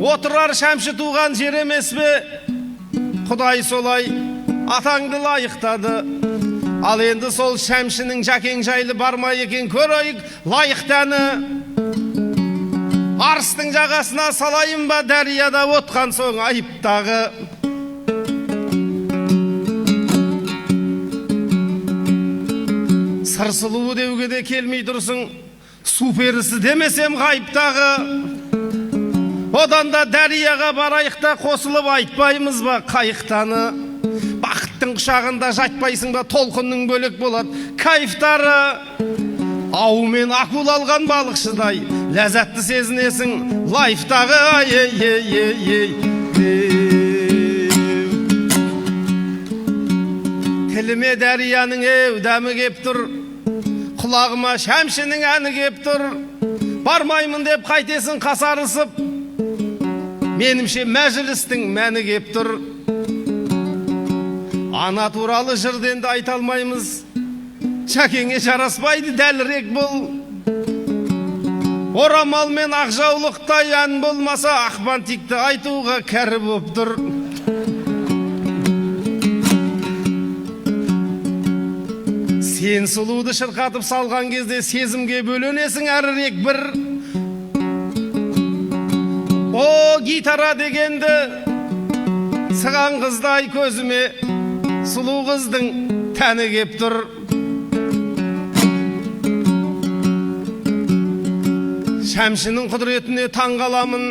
Отырар шәмші туған жер емес пе? Құдай солай атаңды лайықтады. Ал енді сол шәмшінің Жәкең жайлы бармай екен көрейік лайықтаны. Арыстың жағасына салайын ба, дәрияда отқан соң айыптағы. Сырсылуы деуге де келмей тұрсың, су перісі демесем ғайыптағы. Одан да дәрияға барайықта қосылып айтпаймыз ба қайықтаны. Бақыттың құшағында жатпайсың ба, толқынның бөлек болады кайфтары. Ау мен акул алған балықшыдай ләззатты сезінесің лайфтағы. Тіліме дәрияның дәмі кеп тұр, құлағыма шәмшінің әні кеп тұр. Бармаймын деп қайтесің қасарысып, менімше мәжілістің мәні кеп тұр. Ана туралы жырденді айта алмаймыз, Жәкеңе жараспайды дәлірек бұл. Орамал мен ақжаулықтай ән болмаса, Ақбантикті айтуға кәрі боп тұр. Сен сұлуды шырқатып салған кезде сезімге бөленесің әрірек бір. О, гитара дегенді сыған қыздай көзіме сұлу қыздың тәні кеп тұр. Шәмшінің құдіретіне таңғаламын,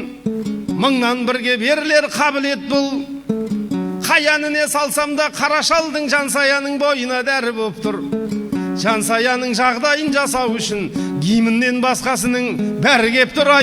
мыңнан бірге берілер қабілет бұл. Қай әніне салсам да Қарашалдың Жансаяның бойына дәрі боп тұр. Жансаяның жағдайын жасау үшін киімінен басқасының бәрі кеп тұр.